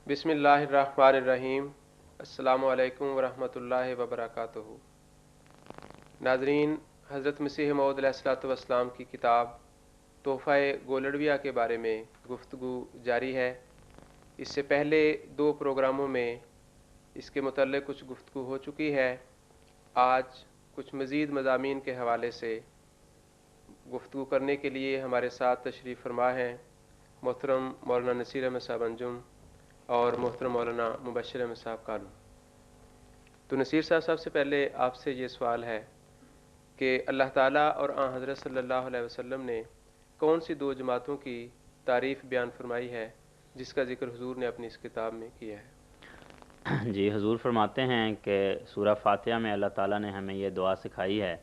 بسم اللہ الرحمن الرحیم۔ السلام علیکم ورحمۃ اللہ وبرکاتہ۔ ناظرین، حضرت مسیح موعود علیہ الصلوۃ والسلام کی کتاب تحفہ گولڑویہ کے بارے میں گفتگو جاری ہے۔ اس سے پہلے 2 پروگراموں میں اس کے متعلق کچھ گفتگو ہو چکی ہے۔ آج کچھ مزید مضامین کے حوالے سے گفتگو کرنے کے لیے ہمارے ساتھ تشریف فرما ہیں محترم مولانا نصیر احمد صاحب انجم اور محترم مولانا مبشر احمد صاحب کالو۔ تو نصیر صاحب سے پہلے آپ سے یہ سوال ہے کہ اللہ تعالیٰ اور آن حضرت صلی اللہ علیہ وسلم نے کون سی 2 جماعتوں کی تعریف بیان فرمائی ہے جس کا ذکر حضور نے اپنی اس کتاب میں کیا ہے؟ جی، حضور فرماتے ہیں کہ سورہ فاتحہ میں اللہ تعالیٰ نے ہمیں یہ دعا سکھائی ہے،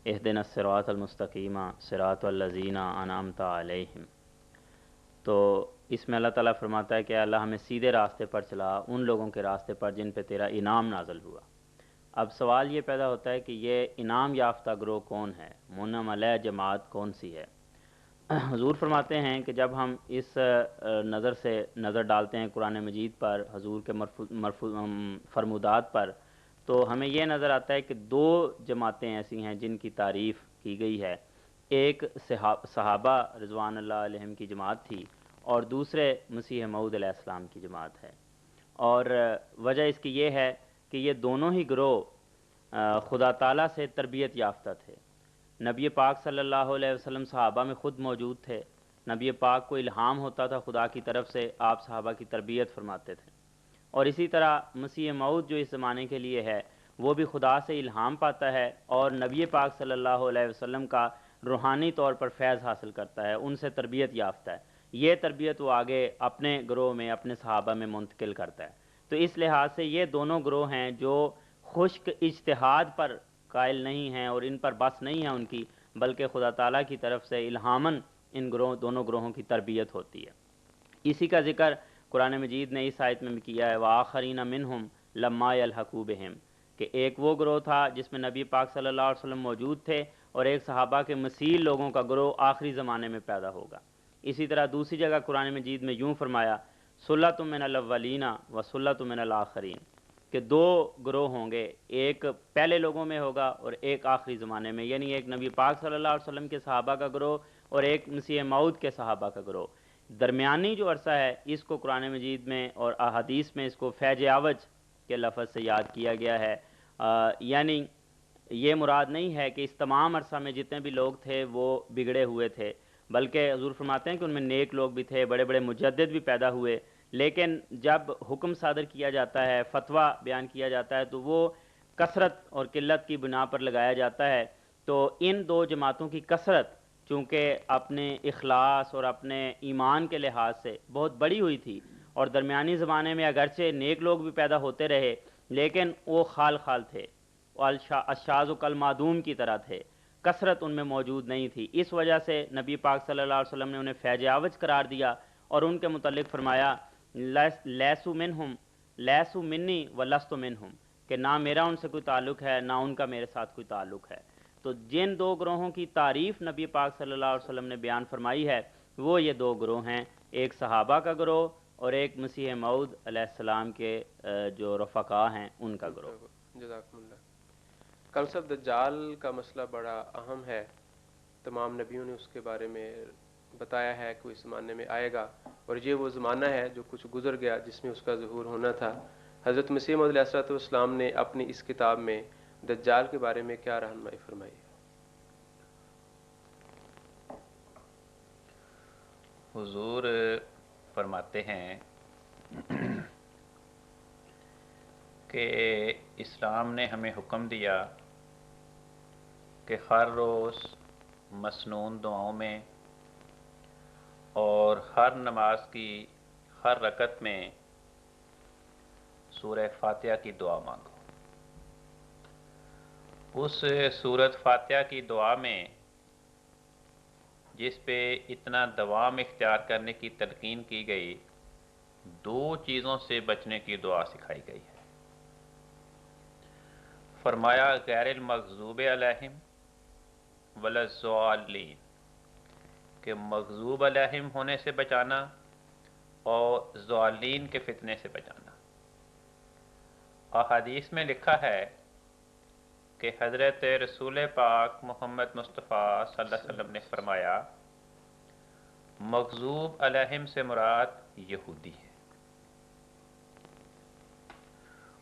اہدنا الصراط المستقیم صراط الذین انعمت علیہم۔ تو اس میں اللہ تعالیٰ فرماتا ہے کہ اللہ ہمیں سیدھے راستے پر چلا، ان لوگوں کے راستے پر جن پہ تیرا انعام نازل ہوا۔ اب سوال یہ پیدا ہوتا ہے کہ یہ انعام یافتہ گروہ کون ہے، منعم علیہ جماعت کون سی ہے؟ حضور فرماتے ہیں کہ جب ہم اس نظر سے نظر ڈالتے ہیں قرآن مجید پر، حضور کے فرمودات پر، تو ہمیں یہ نظر آتا ہے کہ 2 جماعتیں ایسی ہیں جن کی تعریف کی گئی ہے۔ ایک صحابہ رضوان اللہ علیہم کی جماعت تھی اور دوسرے مسیح موعود علیہ السلام کی جماعت ہے۔ اور وجہ اس کی یہ ہے کہ یہ دونوں ہی گروہ خدا تعالیٰ سے تربیت یافتہ تھے۔ نبی پاک صلی اللہ علیہ وسلم صحابہ میں خود موجود تھے، نبی پاک کو الہام ہوتا تھا خدا کی طرف سے، آپ صحابہ کی تربیت فرماتے تھے۔ اور اسی طرح مسیح موعود جو اس زمانے کے لیے ہے وہ بھی خدا سے الہام پاتا ہے اور نبی پاک صلی اللہ علیہ وسلم کا روحانی طور پر فیض حاصل کرتا ہے، ان سے تربیت یافتہ ہے۔ یہ تربیت وہ آگے اپنے گروہ میں، اپنے صحابہ میں منتقل کرتا ہے۔ تو اس لحاظ سے یہ دونوں گروہ ہیں جو خشک اجتہاد پر قائل نہیں ہیں اور ان پر بس نہیں ہے ان کی، بلکہ خدا تعالیٰ کی طرف سے الہاماً ان دونوں گروہوں کی تربیت ہوتی ہے۔ اسی کا ذکر قرآن مجید نے اس آیت میں بھی کیا ہے، وآخرین منہم لما یلحقوا بہم، کہ ایک وہ گروہ تھا جس میں نبی پاک صلی اللہ علیہ وسلم موجود تھے اور ایک صحابہ کے مسیل لوگوں کا گروہ آخری زمانے میں پیدا ہوگا۔ اسی طرح دوسری جگہ قرآن مجید میں یوں فرمایا، ثلۃ من الاولین و ثلۃ من الآخرین، کہ 2 گروہ ہوں گے، ایک پہلے لوگوں میں ہوگا اور ایک آخری زمانے میں، یعنی ایک نبی پاک صلی اللہ علیہ وسلم کے صحابہ کا گروہ اور ایک مسیح موعود کے صحابہ کا گروہ۔ درمیانی جو عرصہ ہے اس کو قرآن مجید میں اور احادیث میں اس کو فیض عوج کے لفظ سے یاد کیا گیا ہے۔ یعنی یہ مراد نہیں ہے کہ اس تمام عرصہ میں جتنے بھی لوگ تھے وہ بگڑے ہوئے تھے، بلکہ حضور فرماتے ہیں کہ ان میں نیک لوگ بھی تھے، بڑے بڑے مجدد بھی پیدا ہوئے، لیکن جب حکم صادر کیا جاتا ہے، فتویٰ بیان کیا جاتا ہے، تو وہ کثرت اور قلت کی بنا پر لگایا جاتا ہے۔ تو ان 2 جماعتوں کی کثرت چونکہ اپنے اخلاص اور اپنے ایمان کے لحاظ سے بہت بڑی ہوئی تھی، اور درمیانی زمانے میں اگرچہ نیک لوگ بھی پیدا ہوتے رہے لیکن وہ خال خال تھے، الشاذ و کالمعدوم کی طرح تھے، کثرت ان میں موجود نہیں تھی۔ اس وجہ سے نبی پاک صلی اللہ علیہ وسلم نے انہیں فیض عوج قرار دیا اور ان کے متعلق فرمایا، لیسو منہم لیسو منی و لست منہم، کہ نہ میرا ان سے کوئی تعلق ہے نہ ان کا میرے ساتھ کوئی تعلق ہے۔ تو جن 2 گروہوں کی تعریف نبی پاک صلی اللہ علیہ وسلم نے بیان فرمائی ہے وہ یہ 2 گروہ ہیں، ایک صحابہ کا گروہ اور ایک مسیح موعود علیہ السلام کے جو رفقا ہیں ان کا گروہ۔ جزاکم اللہ۔ کنسب دجال کا مسئلہ بڑا اہم ہے، تمام نبیوں نے اس کے بارے میں بتایا ہے کہ اس زمانے میں آئے گا، اور یہ وہ زمانہ ہے جو کچھ گزر گیا جس میں اس کا ظہور ہونا تھا۔ حضرت مسیح موعود علیہ السلام نے اپنی اس کتاب میں دجال کے بارے میں کیا رہنمائی فرمائی ہے؟ حضور فرماتے ہیں کہ اسلام نے ہمیں حکم دیا کہ ہر روز مسنون دعاؤں میں اور ہر نماز کی ہر رکعت میں سورہ فاتحہ کی دعا مانگو۔ اس سورۃ فاتحہ کی دعا میں جس پہ اتنا دوام اختیار کرنے کی تلقین کی گئی، 2 چیزوں سے بچنے کی دعا سکھائی گئی ہے۔ فرمایا غیر المغضوب علیہم ولا الضالین، کہ مغضوب علیہم ہونے سے بچانا اور ضالین کے فتنے سے بچانا۔ احادیث میں لکھا ہے کہ حضرت رسول پاک محمد مصطفیٰ صلی اللہ علیہ وسلم نے فرمایا مغضوب علیہم سے مراد یہودی ہے،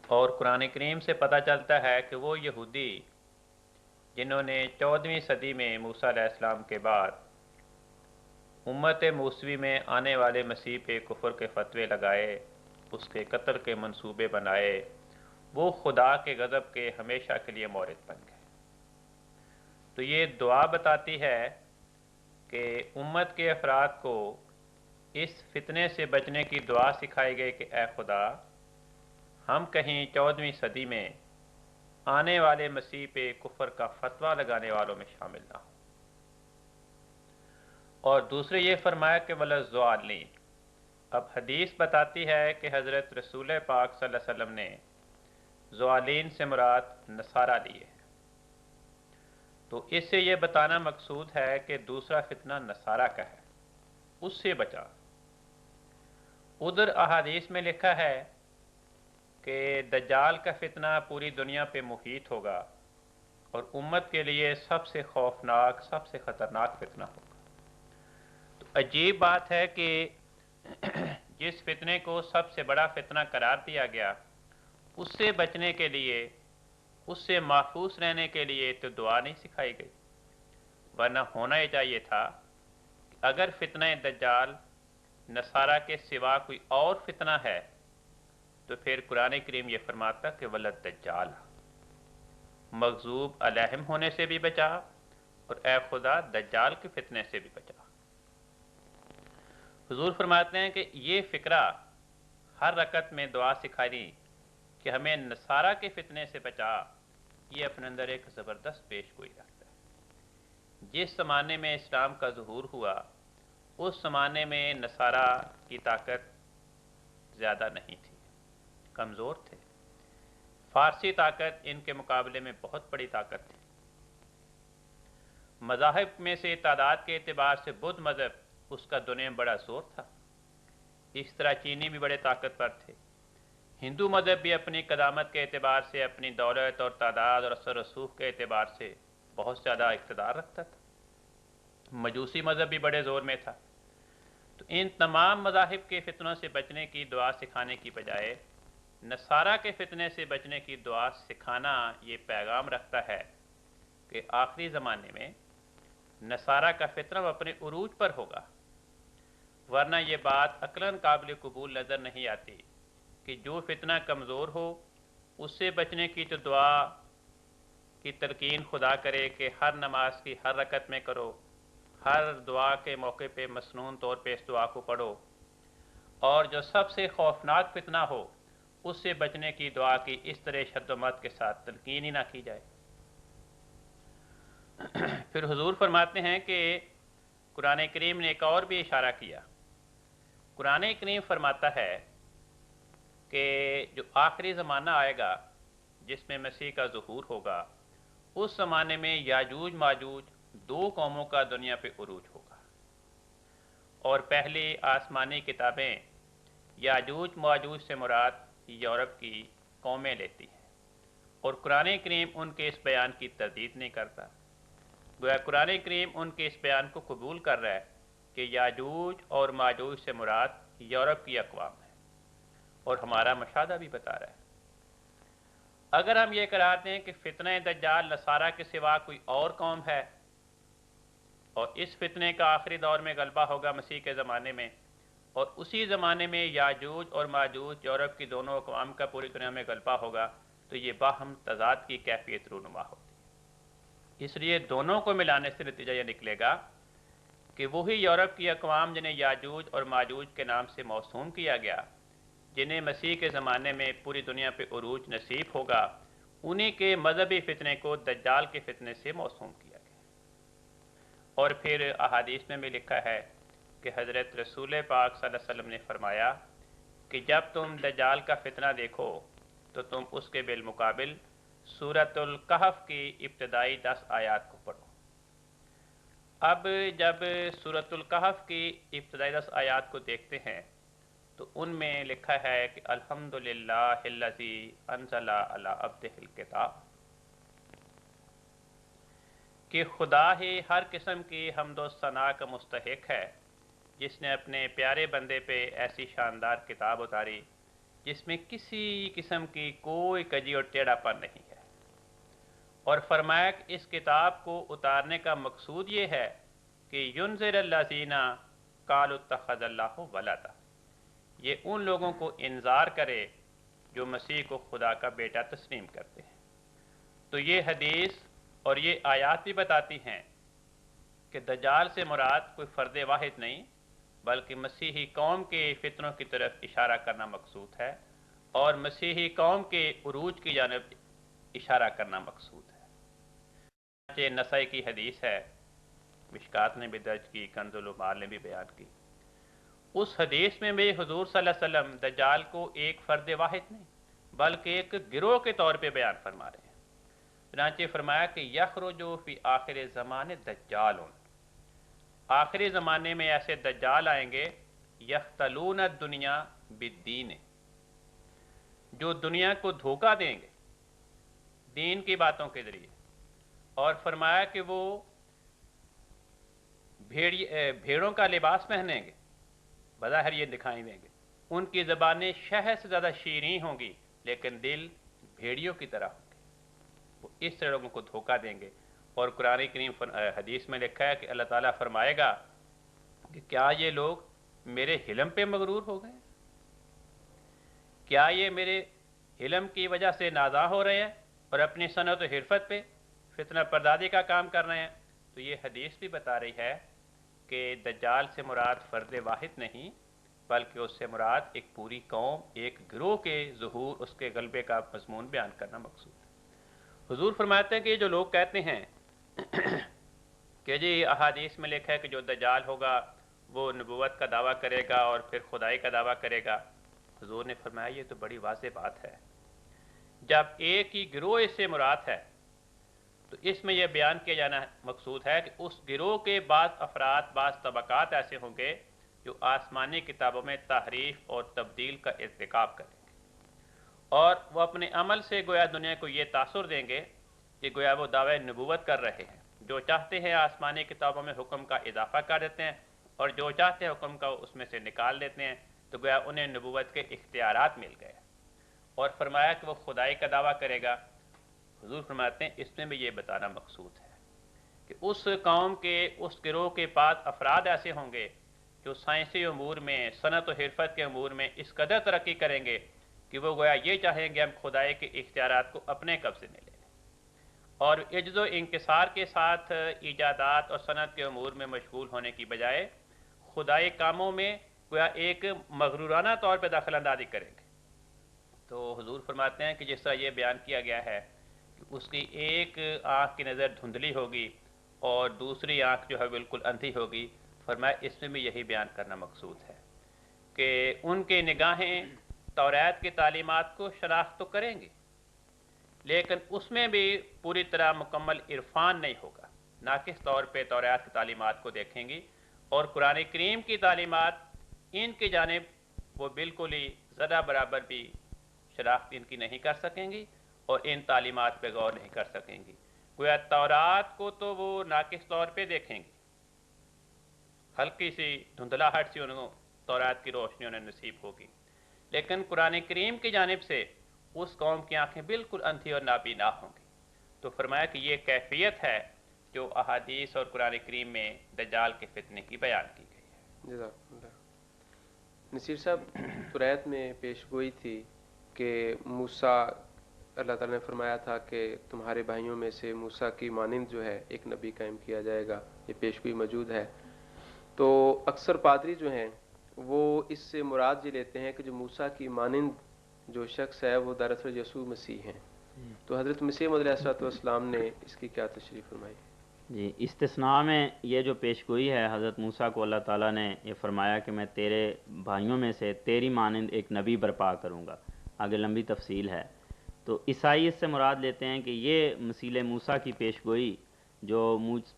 اور قرآن کریم سے پتہ چلتا ہے کہ وہ یہودی جنہوں نے 14ویں صدی میں موسیٰ علیہ السلام کے بعد امت موسوی میں آنے والے مسیح پہ کفر کے فتوے لگائے، اس کے قتل کے منصوبے بنائے، وہ خدا کے غضب کے ہمیشہ کے لیے مورد بن گئے۔ تو یہ دعا بتاتی ہے کہ امت کے افراد کو اس فتنے سے بچنے کی دعا سکھائی گئی کہ اے خدا ہم کہیں 14ویں صدی میں آنے والے مسیح پہ کفر کا فتویٰ لگانے والوں میں شامل نہ ہوں۔ اور دوسرے یہ فرمایا کہ وَلَلضَّالِّينَ۔ اب حدیث بتاتی ہے کہ حضرت رسول پاک صلی اللہ علیہ وسلم نے ضالین سے مراد نصارہ لیے، تو اس سے یہ بتانا مقصود ہے کہ دوسرا فتنہ نصارہ کا ہے، اس سے بچا۔ ادھر احادیث میں لکھا ہے کہ دجال کا فتنہ پوری دنیا پہ محیط ہوگا اور امت کے لیے سب سے خوفناک، سب سے خطرناک فتنہ ہوگا۔ تو عجیب بات ہے کہ جس فتنے کو سب سے بڑا فتنہ قرار دیا گیا، اس سے بچنے کے لیے، اس سے محفوظ رہنے کے لیے تو دعا نہیں سکھائی گئی، ورنہ ہونا ہی چاہیے تھا کہ اگر فتنہ دجال نصارہ کے سوا کوئی اور فتنہ ہے تو پھر قرآن کریم یہ فرماتا کہ ولد دجال، مغضوب علیہم ہونے سے بھی بچا اور اے خدا دجال کے فتنے سے بھی بچا۔ حضور فرماتے ہیں کہ یہ فکرہ ہر رکعت میں دعا سکھائی کہ ہمیں نصارہ کے فتنے سے بچا، یہ اپنے اندر ایک زبردست پیش گوئی رکھتا ہے۔ جس زمانے میں اسلام کا ظہور ہوا اس زمانے میں نصارہ کی طاقت زیادہ نہیں تھی، کمزور تھے۔ فارسی طاقت ان کے مقابلے میں بہت بڑی طاقت تھی۔ مذاہب میں سے تعداد کے اعتبار سے بدھ مذہب اس کا دنیا میں بڑا زور تھا، اس طرح چینی بھی بڑے طاقتور تھے۔ ہندو مذہب بھی اپنی قدامت کے اعتبار سے، اپنی دولت اور تعداد اور اثر رسوخ کے اعتبار سے بہت زیادہ اقتدار رکھتا تھا۔ مجوسی مذہب بھی بڑے زور میں تھا۔ تو ان تمام مذاہب کے فتنوں سے بچنے کی دعا سکھانے کی بجائے نصارہ کے فتنے سے بچنے کی دعا سکھانا یہ پیغام رکھتا ہے کہ آخری زمانے میں نصارہ کا فتنہ اپنے عروج پر ہوگا، ورنہ یہ بات عقلاً قابل قبول نظر نہیں آتی کہ جو فتنہ کمزور ہو اس سے بچنے کی تو دعا کی تلقین خدا کرے کہ ہر نماز کی ہر رکعت میں کرو، ہر دعا کے موقع پہ مسنون طور پہ اس دعا کو پڑھو، اور جو سب سے خوفناک فتنہ ہو اس سے بچنے کی دعا کی اس طرح شد و مت کے ساتھ تلقین ہی نہ کی جائے۔ پھر حضور فرماتے ہیں کہ قرآن کریم نے ایک اور بھی اشارہ کیا۔ قرآن کریم فرماتا ہے کہ جو آخری زمانہ آئے گا جس میں مسیح کا ظہور ہوگا، اس زمانے میں یاجوج ماجوج دو قوموں کا دنیا پہ عروج ہوگا، اور پہلی آسمانی کتابیں یاجوج ماجوج سے مراد یورپ کی قومیں لیتی ہیں، اور قرآن کریم ان کے اس بیان کی تردید نہیں کرتا، گویا قرآن کریم ان کے اس بیان کو قبول کر رہا ہے کہ یاجوج اور ماجوج سے مراد یورپ کی اقوام ہے، اور ہمارا مشاہدہ بھی بتا رہا ہے۔ اگر ہم یہ قرار دیں کہ فتنہ دجال نصارہ کے سوا کوئی اور قوم ہے اور اس فتنے کا آخری دور میں غلبہ ہوگا مسیح کے زمانے میں، اور اسی زمانے میں یاجوج اور ماجوج یورپ کی دونوں اقوام کا پوری دنیا میں غلبہ ہوگا، تو یہ باہم تضاد کی کیفیت رونما ہوتی ہے۔ اس لیے دونوں کو ملانے سے نتیجہ یہ نکلے گا کہ وہی یورپ کی اقوام جنہیں یاجوج اور ماجوج کے نام سے موسوم کیا گیا، جنہیں مسیح کے زمانے میں پوری دنیا پہ عروج نصیب ہوگا، انہی کے مذہبی فتنے کو دجال کے فتنے سے موسوم کیا گیا۔ اور پھر احادیث میں بھی لکھا ہے کہ حضرت رسول پاک صلی اللہ علیہ وسلم نے فرمایا کہ جب تم دجال کا فتنہ دیکھو تو تم اس کے بالمقابل سورۃ الکہف کی ابتدائی 10 آیات کو پڑھو۔ اب جب سورۃ الکہف کی ابتدائی 10 آیات کو دیکھتے ہیں تو ان میں لکھا ہے کہ الحمدللہ الذی انزل علی عبدہ الکتاب، کہ خدا ہی ہر قسم کی حمد و ثنا کا مستحق ہے جس نے اپنے پیارے بندے پہ ایسی شاندار کتاب اتاری جس میں کسی قسم کی کوئی کجی اور ٹیڑھا پن نہیں ہے، اور فرمایا کہ اس کتاب کو اتارنے کا مقصود یہ ہے کہ ینذر الذین قالوا اتخذ اللہ ولدا، یہ ان لوگوں کو انذار کرے جو مسیح کو خدا کا بیٹا تسلیم کرتے ہیں۔ تو یہ حدیث اور یہ آیات بھی بتاتی ہیں کہ دجال سے مراد کوئی فرد واحد نہیں بلکہ مسیحی قوم کے فتنوں کی طرف اشارہ کرنا مقصود ہے، اور مسیحی قوم کے عروج کی جانب اشارہ کرنا مقصود ہے۔ نسائی کی حدیث ہے، مشکات نے بھی درج کی، کنز العمال نے بھی بیان کی۔ اس حدیث میں بھی حضور صلی اللہ علیہ وسلم دجال کو ایک فرد واحد نہیں بلکہ ایک گروہ کے طور پہ بیان فرما رہے ہیں۔ چنانچہ فرمایا کہ یخرج فی آخر زمان دجال، آخری زمانے میں ایسے دجال آئیں گے یختلون الدنیا بالدین، جو دنیا کو دھوکہ دیں گے دین کی باتوں کے ذریعے، اور فرمایا کہ وہ بھیڑوں کا لباس پہنیں گے، بظاہر یہ دکھائی دیں گے، ان کی زبانیں شہد سے زیادہ شیریں ہوں گی لیکن دل بھیڑیوں کی طرح ہوں گے، وہ اس طرح لوگوں کو دھوکہ دیں گے۔ اور قرآن کریم حدیث میں لکھا ہے کہ اللہ تعالیٰ فرمائے گا کہ کیا یہ لوگ میرے حلم پہ مغرور ہو گئے، کیا یہ میرے حلم کی وجہ سے نازاں ہو رہے ہیں اور اپنی صنعت و حرفت پہ فتنہ پردازی کا کام کر رہے ہیں۔ تو یہ حدیث بھی بتا رہی ہے کہ دجال سے مراد فرد واحد نہیں بلکہ اس سے مراد ایک پوری قوم، ایک گروہ کے ظہور، اس کے غلبے کا مضمون بیان کرنا مقصود ہے۔ حضور فرماتے ہیں کہ یہ جو لوگ کہتے ہیں کہ جی احادیث میں لکھا ہے کہ جو دجال ہوگا وہ نبوت کا دعویٰ کرے گا اور پھر خدائی کا دعویٰ کرے گا، حضور نے فرمایا یہ تو بڑی واضح بات ہے، جب ایک ہی گروہ اس سے مراد ہے تو اس میں یہ بیان کیا جانا مقصود ہے کہ اس گروہ کے بعض افراد، بعض طبقات ایسے ہوں گے جو آسمانی کتابوں میں تحریف اور تبدیل کا ارتکاب کریں گے، اور وہ اپنے عمل سے گویا دنیا کو یہ تاثر دیں گے کہ گویا وہ دعوی نبوت کر رہے ہیں، جو چاہتے ہیں آسمانی کتابوں میں حکم کا اضافہ کر دیتے ہیں اور جو چاہتے ہیں حکم کا اس میں سے نکال دیتے ہیں، تو گویا انہیں نبوت کے اختیارات مل گئے۔ اور فرمایا کہ وہ خدائی کا دعویٰ کرے گا، حضور فرماتے ہیں اس میں بھی یہ بتانا مقصود ہے کہ اس قوم کے، اس گروہ کے بعد افراد ایسے ہوں گے جو سائنسی امور میں، صنعت و حرفت کے امور میں اس قدر ترقی کریں گے کہ وہ گویا یہ چاہیں گے ہم خدائی کے اختیارات کو اپنے قبضے میں لے لیں، اور عجز و انکسار کے ساتھ ایجادات اور صنعت کے امور میں مشغول ہونے کی بجائے خدائی کاموں میں گویا ایک مغرورانہ طور پہ دخل اندازی کریں گے۔ تو حضور فرماتے ہیں کہ جس طرح یہ بیان کیا گیا ہے کہ اس کی ایک آنکھ کی نظر دھندلی ہوگی اور دوسری آنکھ جو ہے بالکل اندھی ہوگی، فرمایا اس میں بھی یہی بیان کرنا مقصود ہے کہ ان کے نگاہیں توریت کی تعلیمات کو شناخت تو کریں گی لیکن اس میں بھی پوری طرح مکمل عرفان نہیں ہوگا، ناقص طور پہ توریت کی تعلیمات کو دیکھیں گی اور قرآن کریم کی تعلیمات ان کی جانب وہ بالکل ہی ذرہ برابر بھی شناخت ان کی نہیں کر سکیں گی اور ان تعلیمات پہ غور نہیں کر سکیں گی۔ گویا تورات کو تو وہ ناقص طور پہ دیکھیں گی، ہلکی سی دھندلاہٹ سی انہوں کو تورات کی روشنی انہیں نصیب ہوگی، لیکن قرآن کریم کی جانب سے اس قوم کی آنکھیں بالکل اندھی اور نابینا ہوں گی۔ تو فرمایا کہ یہ کیفیت ہے جو احادیث اور قرآن کریم میں دجال کے فتنے کی بیان کی گئی ہے۔ جزاک اللہ۔ نصیر صاحب، توریت میں پیش گوئی تھی کہ موسیٰ، اللہ تعالیٰ نے فرمایا تھا کہ تمہارے بھائیوں میں سے موسیٰ کی مانند جو ہے ایک نبی قائم کیا جائے گا، یہ پیش گوئی موجود ہے۔ تو اکثر پادری جو ہیں وہ اس سے مراد یہ لیتے ہیں کہ جو موسیٰ کی مانند جو شخص ہے وہ دراصل یسوع مسیح ہیں، تو حضرت مسیح موعود علیہ السلام نے اس کی کیا تشریح فرمائی؟ جی، استثناء میں یہ جو پیش گوئی ہے، حضرت موسیٰ کو اللہ تعالیٰ نے یہ فرمایا کہ میں تیرے بھائیوں میں سے تیری مانند ایک نبی برپا کروں گا، آگے لمبی تفصیل ہے۔ تو عیسائی اس سے مراد لیتے ہیں کہ یہ مثیل موسیٰ کی پیش گوئی جو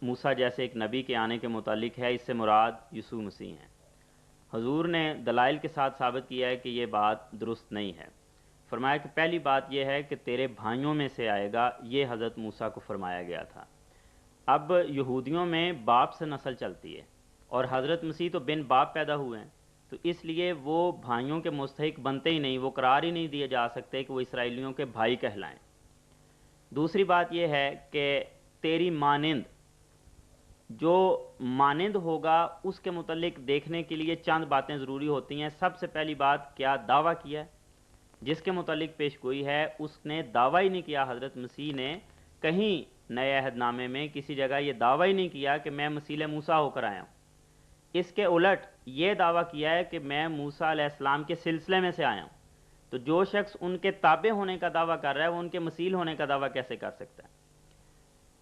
موسیٰ جیسے ایک نبی کے آنے کے متعلق ہے، اس سے مراد یسوع مسیح ہیں۔ حضور نے دلائل کے ساتھ ثابت کیا ہے کہ یہ بات درست نہیں ہے. فرمایا کہ پہلی بات یہ ہے کہ تیرے بھائیوں میں سے آئے گا، یہ حضرت موسیٰ کو فرمایا گیا تھا. اب یہودیوں میں باپ سے نسل چلتی ہے اور حضرت مسیح تو بن باپ پیدا ہوئے ہیں، تو اس لیے وہ بھائیوں کے مستحق بنتے ہی نہیں، وہ قرار ہی نہیں دیے جا سکتے کہ وہ اسرائیلیوں کے بھائی کہلائیں. دوسری بات یہ ہے کہ تیری مانند، جو مانند ہوگا اس کے متعلق دیکھنے کے لیے چند باتیں ضروری ہوتی ہیں. سب سے پہلی بات، کیا دعویٰ کیا ہے جس کے متعلق پیش گوئی ہے، اس نے دعویٰ ہی نہیں کیا. حضرت مسیح نے کہیں نئے عہد نامے میں کسی جگہ یہ دعویٰ ہی نہیں کیا کہ میں مسیح موسیٰ ہو کر آیا ہوں. اس کے الٹ یہ دعویٰ کیا ہے کہ میں موسیٰ علیہ السلام کے سلسلے میں سے آیا ہوں. تو جو شخص ان کے تابع ہونے کا دعویٰ کر رہا ہے وہ ان کے مثیل ہونے کا دعویٰ کیسے کر سکتا ہے؟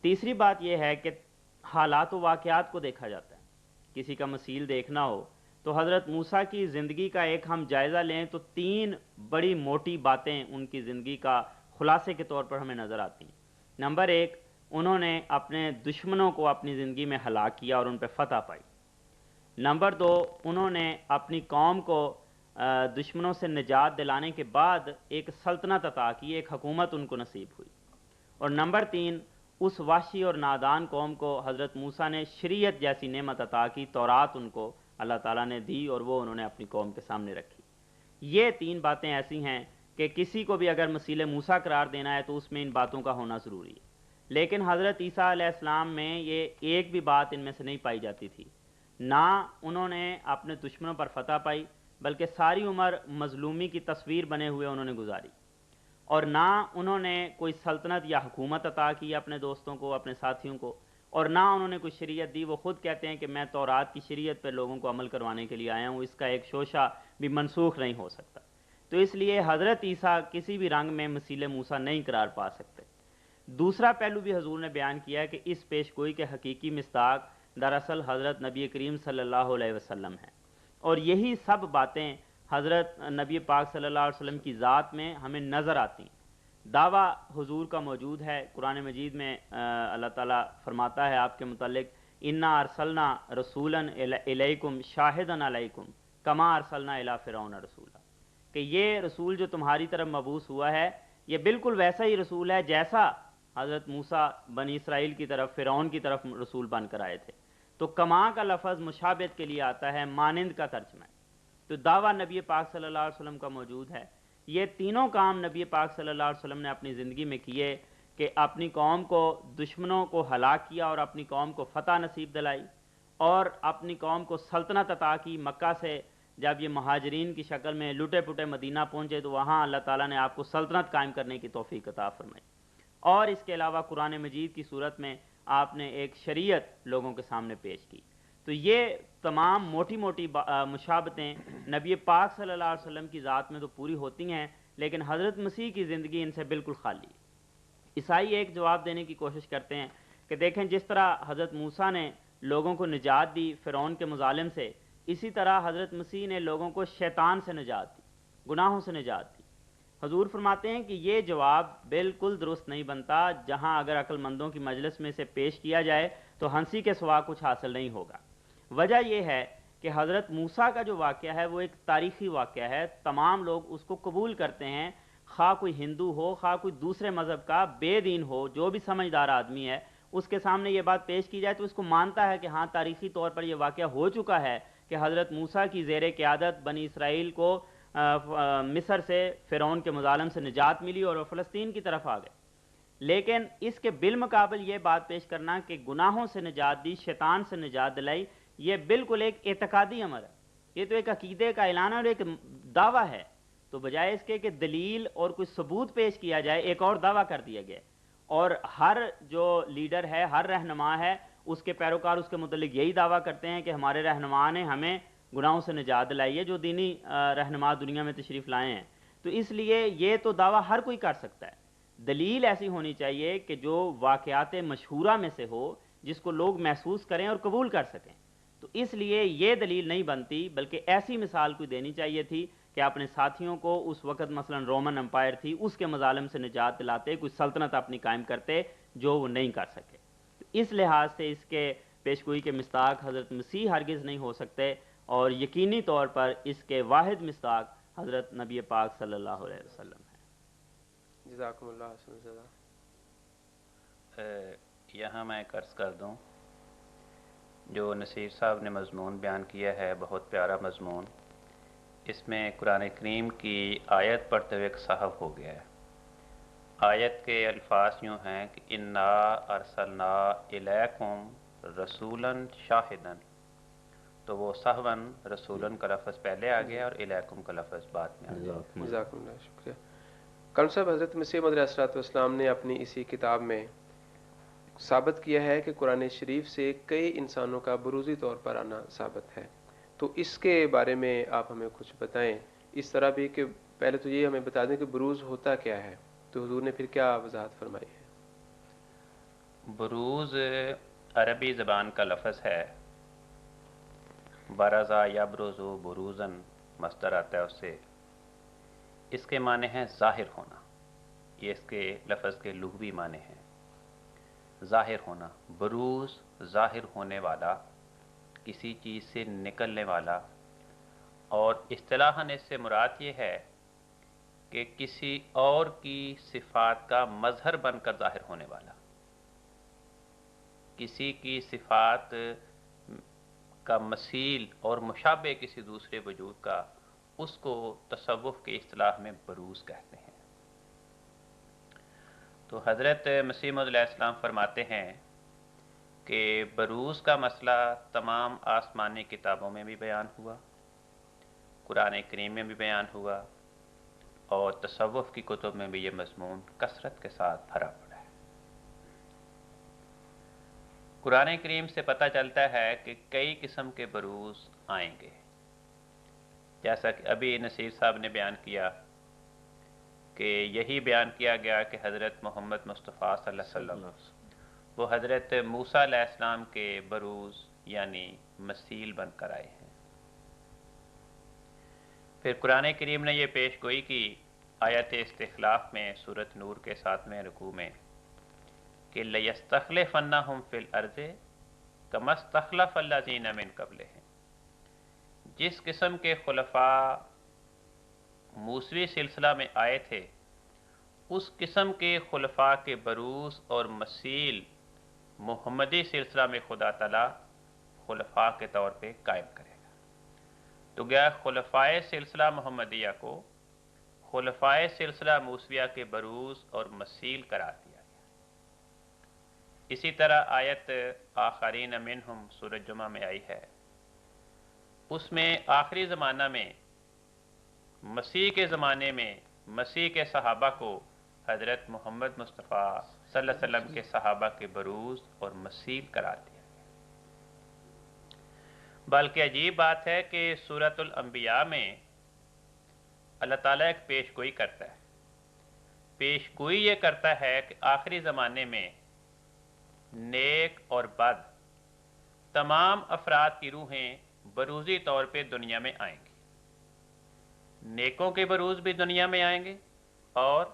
تیسری بات یہ ہے کہ حالات و واقعات کو دیکھا جاتا ہے. کسی کا مثیل دیکھنا ہو تو حضرت موسیٰ کی زندگی کا ایک ہم جائزہ لیں تو 3 بڑی موٹی باتیں ان کی زندگی کا خلاصے کے طور پر ہمیں نظر آتی ہیں. نمبر 1، انہوں نے اپنے دشمنوں کو اپنی زندگی میں ہلاک کیا اور ان پہ فتح پائی. نمبر 2، انہوں نے اپنی قوم کو دشمنوں سے نجات دلانے کے بعد ایک سلطنت عطا کی، ایک حکومت ان کو نصیب ہوئی. اور نمبر 3، اس وحشی اور نادان قوم کو حضرت موسیٰ نے شریعت جیسی نعمت عطا کی، تورات ان کو اللہ تعالیٰ نے دی اور وہ انہوں نے اپنی قوم کے سامنے رکھی. یہ 3 باتیں ایسی ہیں کہ کسی کو بھی اگر مثیل موسیٰ قرار دینا ہے تو اس میں ان باتوں کا ہونا ضروری ہے. لیکن حضرت عیسیٰ علیہ السلام میں یہ ایک بھی بات ان میں سے نہیں پائی جاتی تھی. نہ انہوں نے اپنے دشمنوں پر فتح پائی، بلکہ ساری عمر مظلومی کی تصویر بنے ہوئے انہوں نے گزاری. اور نہ انہوں نے کوئی سلطنت یا حکومت عطا کی اپنے دوستوں کو، اپنے ساتھیوں کو، اور نہ انہوں نے کوئی شریعت دی. وہ خود کہتے ہیں کہ میں تورات کی شریعت پہ لوگوں کو عمل کروانے کے لیے آیا ہوں، اس کا ایک شوشہ بھی منسوخ نہیں ہو سکتا. تو اس لیے حضرت عیسیٰ کسی بھی رنگ میں مثیل موسیٰ نہیں قرار پا سکتے. دوسرا پہلو بھی حضور نے بیان کیا ہے کہ اس پیش گوئی کے حقیقی مصداق دراصل حضرت نبی کریم صلی اللہ علیہ وسلم ہیں. اور یہی سب باتیں حضرت نبی پاک صلی اللہ علیہ وسلم کی ذات میں ہمیں نظر آتی ہیں. دعویٰ حضور کا موجود ہے. قرآن مجید میں اللہ تعالیٰ فرماتا ہے آپ کے متعلق، انا ارسلنا رسولا الیکم شاہدا علیکم کما ارسلنا الی فرعون رسولا، کہ یہ رسول جو تمہاری طرف مبعوث ہوا ہے یہ بالکل ویسا ہی رسول ہے جیسا حضرت موسیٰ بنی اسرائیل کی طرف، فرعون کی طرف رسول بن کر آئے تھے. تو کما کا لفظ مشابہت کے لیے آتا ہے، مانند کا ترجمہ ہے. تو دعویٰ نبی پاک صلی اللہ علیہ وسلم کا موجود ہے. یہ تینوں کام نبی پاک صلی اللہ علیہ وسلم نے اپنی زندگی میں کیے کہ اپنی قوم کو دشمنوں کو ہلاک کیا اور اپنی قوم کو فتح نصیب دلائی، اور اپنی قوم کو سلطنت عطا کی. مکہ سے جب یہ مہاجرین کی شکل میں لٹے پٹے مدینہ پہنچے تو وہاں اللہ تعالیٰ نے آپ کو سلطنت قائم کرنے کی توفیق عطا فرمائی. اور اس کے علاوہ قرآن مجید کی صورت میں آپ نے ایک شریعت لوگوں کے سامنے پیش کی. تو یہ تمام موٹی موٹی مشابتیں نبی پاک صلی اللہ علیہ وسلم کی ذات میں تو پوری ہوتی ہیں، لیکن حضرت مسیح کی زندگی ان سے بالکل خالی ہے. عیسائی ایک جواب دینے کی کوشش کرتے ہیں کہ دیکھیں جس طرح حضرت موسیٰ نے لوگوں کو نجات دی فرعون کے مظالم سے، اسی طرح حضرت مسیح نے لوگوں کو شیطان سے نجات دی، گناہوں سے نجات دی. حضور فرماتے ہیں کہ یہ جواب بالکل درست نہیں بنتا. جہاں اگر عقل مندوں کی مجلس میں سے پیش کیا جائے تو ہنسی کے سوا کچھ حاصل نہیں ہوگا. وجہ یہ ہے کہ حضرت موسیٰ کا جو واقعہ ہے وہ ایک تاریخی واقعہ ہے. تمام لوگ اس کو قبول کرتے ہیں، خواہ کوئی ہندو ہو، خواہ کوئی دوسرے مذہب کا بے دین ہو، جو بھی سمجھدار آدمی ہے اس کے سامنے یہ بات پیش کی جائے تو اس کو مانتا ہے کہ ہاں تاریخی طور پر یہ واقعہ ہو چکا ہے کہ حضرت موسیٰ کی زیر قیادت بنی اسرائیل کو مصر سے فرعون کے مظالم سے نجات ملی اور وہ فلسطین کی طرف آ گئے. لیکن اس کے بالمقابل یہ بات پیش کرنا کہ گناہوں سے نجات دی، شیطان سے نجات دلائی، یہ بالکل ایک اعتقادی امر ہے. یہ تو ایک عقیدے کا اعلان اور ایک دعویٰ ہے. تو بجائے اس کے کہ دلیل اور کوئی ثبوت پیش کیا جائے، ایک اور دعویٰ کر دیا گیا. اور ہر جو لیڈر ہے، ہر رہنما ہے، اس کے پیروکار اس کے متعلق یہی دعویٰ کرتے ہیں کہ ہمارے رہنما نے ہمیں گناہوں سے نجات دلائی ہے، جو دینی رہنما دنیا میں تشریف لائے ہیں. تو اس لیے یہ تو دعویٰ ہر کوئی کر سکتا ہے. دلیل ایسی ہونی چاہیے کہ جو واقعات مشہورہ میں سے ہو، جس کو لوگ محسوس کریں اور قبول کر سکیں. تو اس لیے یہ دلیل نہیں بنتی، بلکہ ایسی مثال کوئی دینی چاہیے تھی کہ اپنے ساتھیوں کو اس وقت مثلا رومن امپائر تھی، اس کے مظالم سے نجات دلاتے، کوئی سلطنت اپنی قائم کرتے جو وہ نہیں کر سکے. اس لحاظ سے اس کے پیشگوئی کے مصداق حضرت مسیح ہرگز نہیں ہو سکتے. اور یقینی طور پر اس کے واحد مصداق حضرت نبی پاک صلی اللہ علیہ وسلم ہے۔ جزاکم اللہ حسن زدہ۔ یہاں میں ایک عرض کر دوں، جو نصیر صاحب نے مضمون بیان کیا ہے بہت پیارا مضمون، اس میں قرآن کریم کی آیت پڑھتے ہوئے ایک سہو ہو گیا ہے۔ آیت کے الفاظ یوں ہیں کہ انا ارسلنا الیکم رسولا شاہدا، تو وہ سہون رسولن کا لفظ پہلے آ گیا اور الیکم کا لفظ بعد میں آ گیا۔ جزاکم اللہ، شکریہ۔ کون صاحب، حضرت مسیح موعود علیہ الصلوۃ والسلام نے اپنی اسی کتاب میں ثابت کیا ہے کہ قرآن شریف سے کئی انسانوں کا بروزی طور پر آنا ثابت ہے، تو اس کے بارے میں آپ ہمیں کچھ بتائیں، اس طرح بھی کہ پہلے تو یہ ہمیں بتا دیں کہ بروز ہوتا کیا ہے، تو حضور نے پھر کیا وضاحت فرمائی ہے؟ بروز عربی زبان کا لفظ ہے، برزا یبرزو بروزن مصدر آتا ہے اس سے، اس کے معنی ہیں ظاہر ہونا، یہ اس کے لفظ کے لغوی معنی ہیں، ظاہر ہونا۔ بروز ظاہر ہونے والا، کسی چیز سے نکلنے والا، اور اصطلاحاً اس سے مراد یہ ہے کہ کسی اور کی صفات کا مظہر بن کر ظاہر ہونے والا، کسی کی صفات کا مثیل اور مشابہ کسی دوسرے وجود کا، اس کو تصوف کی اصطلاح میں بروز کہتے ہیں۔ تو حضرت مسیح موعود علیہ السلام فرماتے ہیں کہ بروز کا مسئلہ تمام آسمانی کتابوں میں بھی بیان ہوا، قرآن کریم میں بھی بیان ہوا، اور تصوف کی کتب میں بھی یہ مضمون کثرت کے ساتھ بھرا پڑا ہے۔ قرآن کریم سے پتہ چلتا ہے کہ کئی قسم کے بروز آئیں گے، جیسا کہ ابھی نصیر صاحب نے بیان کیا کہ یہی بیان کیا گیا کہ حضرت محمد مصطفیٰ صلی اللہ علیہ وسلم وہ حضرت موسیٰ علیہ السلام کے بروز یعنی مثیل بن کر آئے ہیں۔ پھر قرآن کریم نے یہ پیش گوئی کی آیت استخلاف میں سورۃ نور کے 7ویں رکوع میں کہ لَيَسْتَخْلِفَنَّهُمْ فِي الْأَرْضِ كَمَا اسْتَخْلَفَ الَّذِينَ مِن قَبْلِهِمْ، جس قسم کے خلفاء موسوی سلسلہ میں آئے تھے، اس قسم کے خلفاء کے بروز اور مثیل محمدی سلسلہ میں خدا تعالیٰ خلفاء کے طور پہ قائم کرے گا۔ تو گیا خلفائے سلسلہ محمدیہ کو خلفائے سلسلہ موسویہ کے بروز اور مثیل قرار دیا گیا۔ اسی طرح آیت آخرین منہم سورۃ جمعہ میں آئی ہے، اس میں آخری زمانہ میں مسیح کے زمانے میں مسیح کے صحابہ کو حضرت محمد مصطفیٰ صلی اللہ علیہ وسلم کے صحابہ کے بروز اور مثیل قرار دیا گیا۔ بلکہ عجیب بات ہے کہ سورۃ الانبیاء میں اللہ تعالیٰ ایک پیش گوئی کرتا ہے، پیش گوئی یہ کرتا ہے کہ آخری زمانے میں نیک اور بد تمام افراد کی روحیں بروزی طور پہ دنیا میں آئیں گی، نیکوں کے بروز بھی دنیا میں آئیں گے اور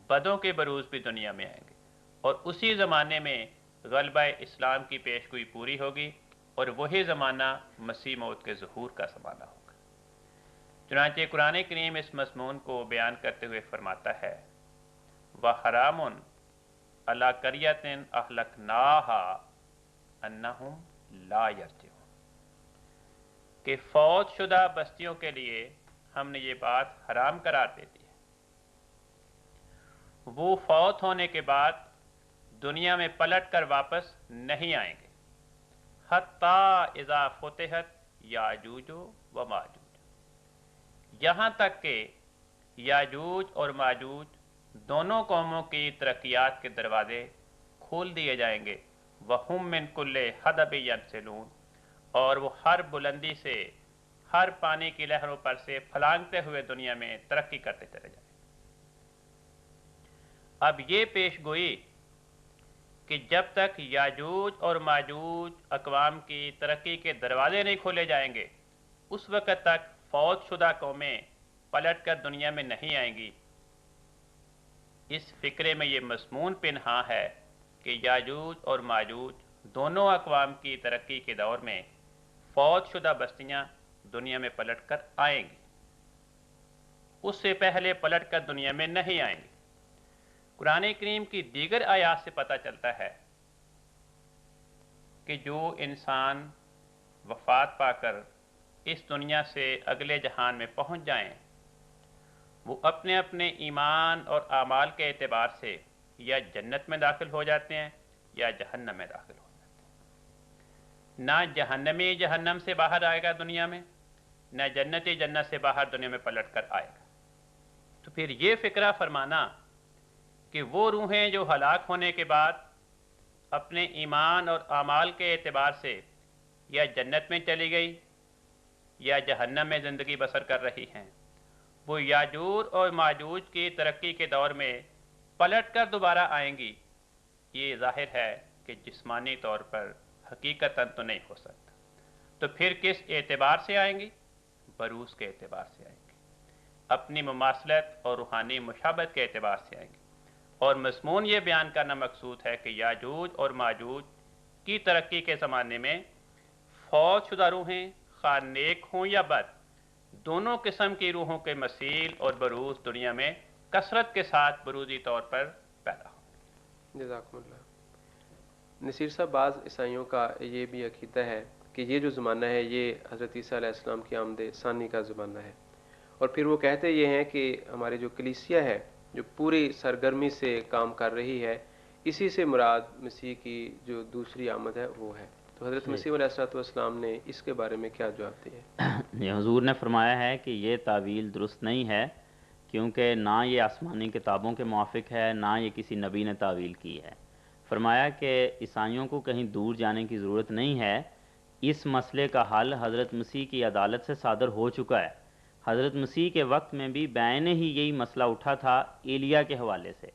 بدوں کے بروز بھی دنیا میں آئیں گے، اور اسی زمانے میں غلبہ اسلام کی پیش گوئی پوری ہوگی، اور وہی زمانہ مسیح موعود کے ظہور کا زمانہ ہوگا۔ چنانچہ قرآن کریم اس مضمون کو بیان کرتے ہوئے فرماتا ہے وَحَرَامٌ عَلَىٰ قَرْيَةٍ أَهْلَكْنَاهَا أَنَّهُمْ لَا يَرْجِعُونَ، کہ فوت شدہ بستیوں کے لیے ہم نے یہ بات حرام قرار دے دی ہے، وہ فوت ہونے کے بعد دنیا میں پلٹ کر واپس نہیں آئیں گے، حَتَّى اِذَا فُتِحَتْ یاجوج و ماجوج، یہاں تک کہ یاجوج اور ماجوج دونوں قوموں کی ترقیات کے دروازے کھول دیے جائیں گے، وَهُم مِّن كُلِّ حَدَبٍ يَنْسِلُونَ، اور وہ ہر بلندی سے ہر پانی کی لہروں پر سے پھلانگتے ہوئے دنیا میں ترقی کرتے چلے جائیں۔ اب یہ پیش گوئی کہ جب تک یاجوج اور ماجوج اقوام کی ترقی کے دروازے نہیں کھولے جائیں گے، اس وقت تک فوت شدہ قومیں پلٹ کر دنیا میں نہیں آئیں گی۔ اس فکرے میں یہ مضمون پنہاں ہے کہ یاجوج اور ماجوج دونوں اقوام کی ترقی کے دور میں فوت شدہ بستیاں دنیا میں پلٹ کر آئیں گی، اس سے پہلے پلٹ کر دنیا میں نہیں آئیں گی۔ قرآن کریم کی دیگر آیات سے پتہ چلتا ہے کہ جو انسان وفات پا کر اس دنیا سے اگلے جہان میں پہنچ جائیں، وہ اپنے اپنے ایمان اور اعمال کے اعتبار سے یا جنت میں داخل ہو جاتے ہیں یا جہنم میں داخل ہو جاتے ہیں۔ نہ جہنمی جہنم سے باہر آئے گا دنیا میں، نہ جنتی جنت سے باہر دنیا میں پلٹ کر آئے گا۔ تو پھر یہ فکرہ فرمانا کہ وہ روحیں جو ہلاک ہونے کے بعد اپنے ایمان اور اعمال کے اعتبار سے یا جنت میں چلی گئی یا جہنم میں زندگی بسر کر رہی ہیں، وہ یاجوج اور ماجوج کی ترقی کے دور میں پلٹ کر دوبارہ آئیں گی، یہ ظاہر ہے کہ جسمانی طور پر حقیقتاً تو نہیں ہو سکتا۔ تو پھر کس اعتبار سے آئیں گی؟ بروز کے اعتبار سے آئیں گی، اپنی مماثلت اور روحانی مشابہت کے اعتبار سے آئیں گی۔ اور مضمون یہ بیان کرنا مقصود ہے کہ یاجوج اور ماجوج کی ترقی کے زمانے میں فوت شدہ روحیں خواہ نیک ہوں یا بد، دونوں قسم کی روحوں کے مثیل اور بروز دنیا میں کثرت کے ساتھ بروزی طور پر پیدا ہوں۔ جزاکم اللہ۔ نصیر صاحب، بعض عیسائیوں کا یہ بھی عقیدہ ہے کہ یہ جو زمانہ ہے یہ حضرت عیسیٰ علیہ السلام کی آمد ثانی کا زمانہ ہے، اور پھر وہ کہتے یہ ہیں کہ ہماری جو کلیسیا ہے جو پوری سرگرمی سے کام کر رہی ہے، اسی سے مراد مسیح کی جو دوسری آمد ہے وہ ہے۔ تو حضرت مسیح علیہ السلام نے اس کے بارے میں کیا جواب دیا؟ یہ حضور نے فرمایا ہے کہ یہ تعویل درست نہیں ہے، کیونکہ نہ یہ آسمانی کتابوں کے موافق ہے، نہ یہ کسی نبی نے تعویل کی ہے۔ فرمایا کہ عیسائیوں کو کہیں دور جانے کی ضرورت نہیں ہے، اس مسئلے کا حل حضرت مسیح کی عدالت سے صادر ہو چکا ہے۔ حضرت مسیح کے وقت میں بھی بعین ہی یہی مسئلہ اٹھا تھا ایلیا کے حوالے سے۔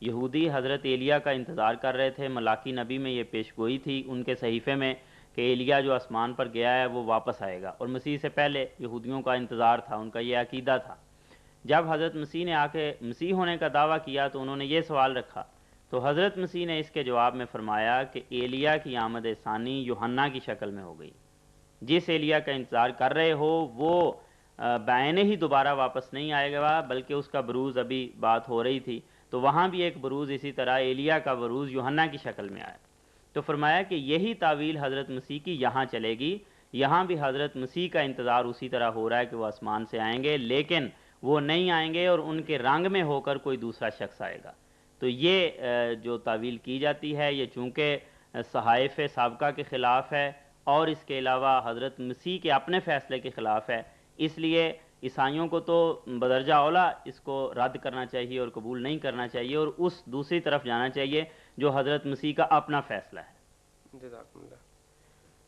یہودی حضرت ایلیا کا انتظار کر رہے تھے، ملاکی نبی میں یہ پیش گوئی تھی ان کے صحیفے میں کہ ایلیا جو آسمان پر گیا ہے وہ واپس آئے گا، اور مسیح سے پہلے یہودیوں کا انتظار تھا، ان کا یہ عقیدہ تھا۔ جب حضرت مسیح نے آ کے مسیح ہونے کا دعویٰ کیا تو انہوں نے یہ سوال رکھا، تو حضرت مسیح نے اس کے جواب میں فرمایا کہ ایلیا کی آمد ثانی یوحنا کی شکل میں ہو گئی۔ جس ایلیا کا انتظار کر رہے ہو وہ بعین ہی دوبارہ واپس نہیں آئے گا، بلکہ اس کا بروز ابھی بات ہو رہی تھی، تو وہاں بھی ایک بروز اسی طرح ایلیا کا بروز یوحنا کی شکل میں آیا۔ تو فرمایا کہ یہی تعویل حضرت مسیح کی یہاں چلے گی، یہاں بھی حضرت مسیح کا انتظار اسی طرح ہو رہا ہے کہ وہ آسمان سے آئیں گے، لیکن وہ نہیں آئیں گے اور ان کے رنگ میں ہو کر کوئی دوسرا شخص آئے گا۔ تو یہ جو تعویل کی جاتی ہے یہ چونکہ صحائف سابقہ کے خلاف ہے اور اس کے علاوہ حضرت مسیح کے اپنے فیصلے کے خلاف ہے، اس لیے عیسائیوں کو تو بدرجہ اولا اس کو رد کرنا چاہیے اور قبول نہیں کرنا چاہیے، اور اس دوسری طرف جانا چاہیے جو حضرت مسیح کا اپنا فیصلہ ہے۔ جزاکم اللہ۔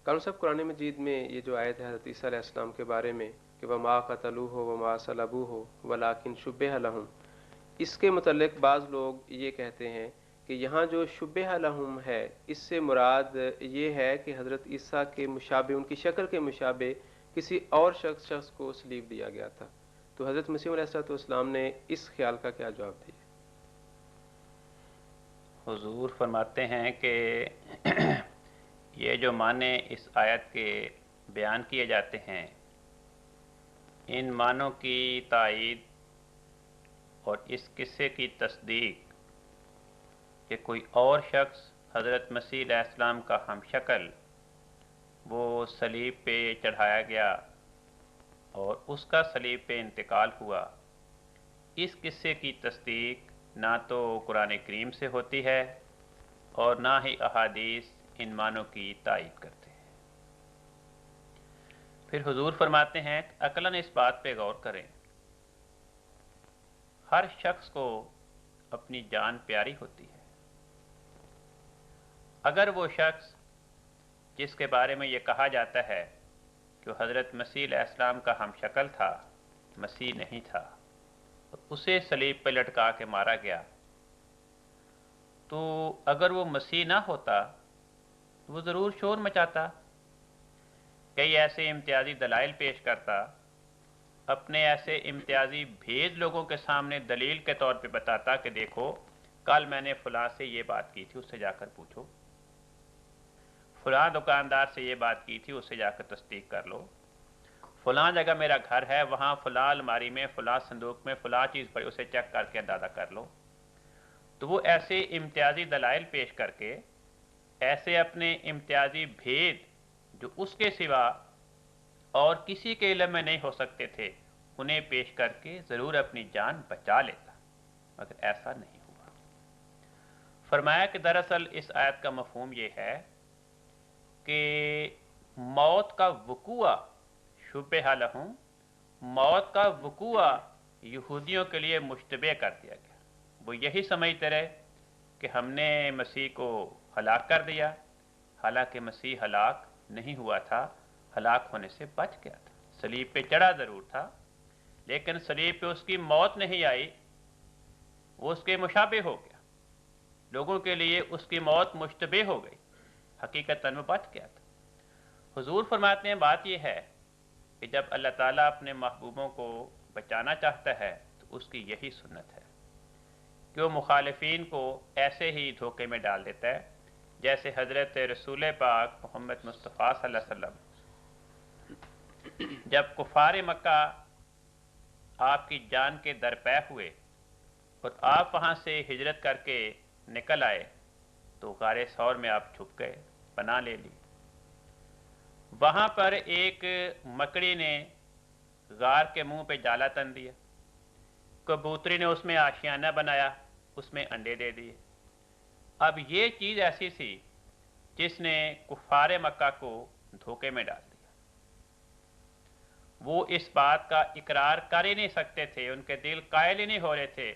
قانون صاحب، قرآن مجید میں یہ جو آیت ہے حضرت عیسیٰ علیہ السلام کے بارے میں کہ وما قتلوہ وما صلبوہ ولکن شبہ لہم، اس کے متعلق بعض لوگ یہ کہتے ہیں کہ یہاں جو شبہ لہم ہے اس سے مراد یہ ہے کہ حضرت عیسیٰ کے مشابہ، ان کی شکل کے مشابہ کسی اور شخص کو صلیب دیا گیا تھا۔ تو حضرت مسیح علیہ السلام نے اس خیال کا کیا جواب دیا؟ حضور فرماتے ہیں کہ یہ جو معنی اس آیت کے بیان کیے جاتے ہیں، ان معنوں کی تائید اور اس قصے کی تصدیق کہ کوئی اور شخص حضرت مسیح علیہ السلام کا ہم شکل وہ صلیب پہ چڑھایا گیا اور اس کا صلیب پہ انتقال ہوا، اس قصے کی تصدیق نہ تو قرآن کریم سے ہوتی ہے اور نہ ہی احادیث ان معنوں کی تائید کرتے ہیں۔ پھر حضور فرماتے ہیں کہ عقلاً اس بات پہ غور کریں، ہر شخص کو اپنی جان پیاری ہوتی ہے۔ اگر وہ شخص جس کے بارے میں یہ کہا جاتا ہے کہ وہ حضرت مسیح علیہ السلام کا ہم شکل تھا، مسیح نہیں تھا، اسے صلیب پہ لٹکا کے مارا گیا، تو اگر وہ مسیح نہ ہوتا تو وہ ضرور شور مچاتا، کئی ایسے امتیازی دلائل پیش کرتا، اپنے ایسے امتیازی بھیج لوگوں کے سامنے دلیل کے طور پہ بتاتا کہ دیکھو کل میں نے فلاں سے یہ بات کی تھی، اس سے جا کر پوچھو، فلاں دکاندار سے یہ بات کی تھی، اس سے جا کر تصدیق کر لو، فلاں جگہ میرا گھر ہے، وہاں فلاں الماری میں، فلاں صندوق میں فلاں چیز پڑی، اسے چیک کر کے اندازہ کر لو. تو وہ ایسے امتیازی دلائل پیش کر کے، ایسے اپنے امتیازی بھید جو اس کے سوا اور کسی کے علم میں نہیں ہو سکتے تھے، انہیں پیش کر کے ضرور اپنی جان بچا لیتا، مگر ایسا نہیں ہوا. فرمایا کہ دراصل اس آیت کا مفہوم یہ ہے کہ موت کا وقوع شبہ لہم، موت کا وقوع یہودیوں کے لیے مشتبہ کر دیا گیا. وہ یہی سمجھتے رہے کہ ہم نے مسیح کو ہلاک کر دیا، حالانکہ مسیح ہلاک نہیں ہوا تھا، ہلاک ہونے سے بچ گیا تھا. صلیب پہ چڑھا ضرور تھا، لیکن صلیب پہ اس کی موت نہیں آئی، وہ اس کے مشابہ ہو گیا. لوگوں کے لیے اس کی موت مشتبہ ہو گئی، حقیقتاً وہ بچ گیا تھا. حضور فرماتے ہیں بات یہ ہے کہ جب اللہ تعالیٰ اپنے محبوبوں کو بچانا چاہتا ہے تو اس کی یہی سنت ہے کہ وہ مخالفین کو ایسے ہی دھوکے میں ڈال دیتا ہے، جیسے حضرت رسول پاک محمد مصطفیٰ صلی اللہ علیہ وسلم جب کفار مکہ آپ کی جان کے درپے ہوئے اور آپ وہاں سے ہجرت کر کے نکل آئے تو غار ثور میں آپ چھپ گئے، پناہ لے لی. وہاں پر ایک مکڑی نے غار کے منہ پہ جالا تن دیا، کبوتری نے اس میں آشیانہ بنایا، اس میں انڈے دے دیے. اب یہ چیز ایسی تھی جس نے کفار مکہ کو دھوکے میں ڈال دیا. وہ اس بات کا اقرار کر ہی نہیں سکتے تھے، ان کے دل قائل ہی نہیں ہو رہے تھے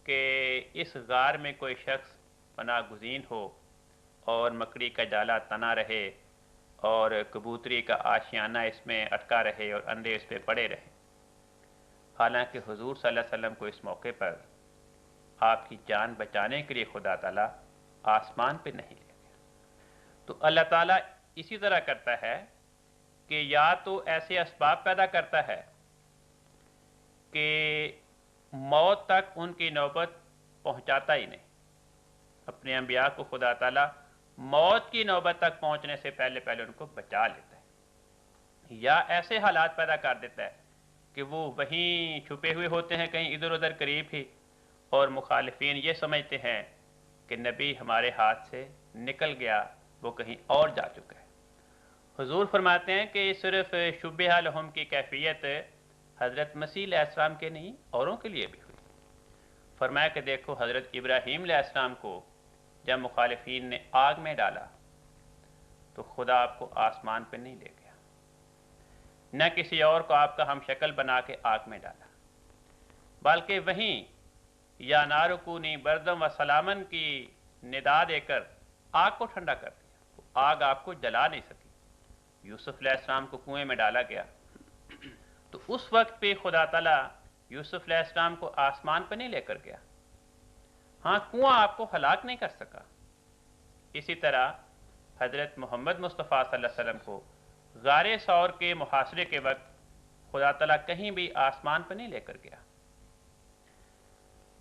کہ اس غار میں کوئی شخص پناہ گزین ہو اور مکڑی کا جالا تنا رہے اور کبوتری کا آشیانہ اس میں اٹکا رہے اور انڈے اس پہ پڑے رہے. حالانکہ حضور صلی اللہ علیہ وسلم کو اس موقع پر آپ کی جان بچانے کے لیے خدا تعالیٰ آسمان پہ نہیں لے گیا. تو اللہ تعالیٰ اسی طرح کرتا ہے کہ یا تو ایسے اسباب پیدا کرتا ہے کہ موت تک ان کی نوبت پہنچاتا ہی نہیں. اپنے انبیاء کو خدا تعالیٰ موت کی نوبت تک پہنچنے سے پہلے ان کو بچا لیتا ہے، یا ایسے حالات پیدا کر دیتا ہے کہ وہ وہیں چھپے ہوئے ہوتے ہیں کہیں ادھر ادھر قریب ہی، اور مخالفین یہ سمجھتے ہیں کہ نبی ہمارے ہاتھ سے نکل گیا، وہ کہیں اور جا چکا ہے. حضور فرماتے ہیں کہ صرف شبہ لہم کی کیفیت حضرت مسیح علیہ السلام کے نہیں، اوروں کے لیے بھی ہوئی. فرمایا کہ دیکھو حضرت ابراہیم علیہ السلام کو جب مخالفین نے آگ میں ڈالا تو خدا آپ کو آسمان پہ نہیں لے گیا، نہ کسی اور کو آپ کا ہم شکل بنا کے آگ میں ڈالا، بلکہ وہیں یا نارکونی بردم و سلامن کی ندا دے کر آگ کو ٹھنڈا کر دیا. آگ آپ کو جلا نہیں سکی. یوسف علیہ السلام کو کنویں میں ڈالا گیا تو اس وقت پہ خدا تعالیٰ یوسف علیہ السلام کو آسمان پہ نہیں لے کر گیا. ہاں کنواں آپ کو ہلاک نہیں کر سکا. اسی طرح حضرت محمد مصطفیٰ صلی اللہ علیہ وسلم کو غار ثور کے محاصرے کے وقت خدا تعالیٰ کہیں بھی آسمان پہ نہیں لے کر گیا،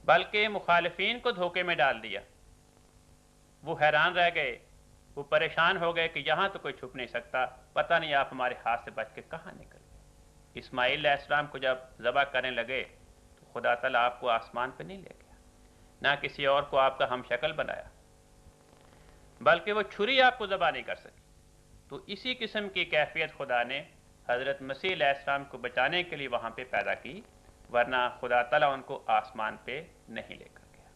بلکہ مخالفین کو دھوکے میں ڈال دیا. وہ حیران رہ گئے، وہ پریشان ہو گئے کہ یہاں تو کوئی چھپ نہیں سکتا، پتہ نہیں آپ ہمارے ہاتھ سے بچ کے کہاں نکل گئے. اسماعیل علیہ السلام کو جب ذبح کرنے لگے تو خدا تعالیٰ آپ کو آسمان پہ نہیں لے گیا، نہ کسی اور کو آپ کا ہم شکل بنایا، بلکہ وہ چھری آپ کو ذبح نہیں کر سکی. تو اسی قسم کی کیفیت خدا نے حضرت مسیح علیہ السلام کو بچانے کے لیے وہاں پہ پیدا کی، ورنہ خدا تعالیٰ ان کو آسمان پہ نہیں لے کر گیا.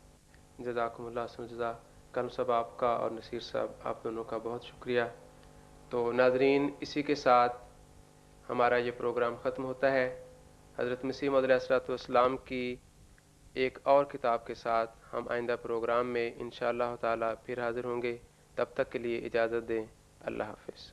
جزاکم اللہ خیر جزا. کرم صاحب آپ کا اور نصیر صاحب آپ دونوں کا بہت شکریہ. تو ناظرین، اسی کے ساتھ ہمارا یہ پروگرام ختم ہوتا ہے. حضرت مسیح موعود علیہ السلام کی ایک اور کتاب کے ساتھ ہم آئندہ پروگرام میں انشاءاللہ تعالی پھر حاضر ہوں گے. تب تک کے لیے اجازت دیں. اللہ حافظ.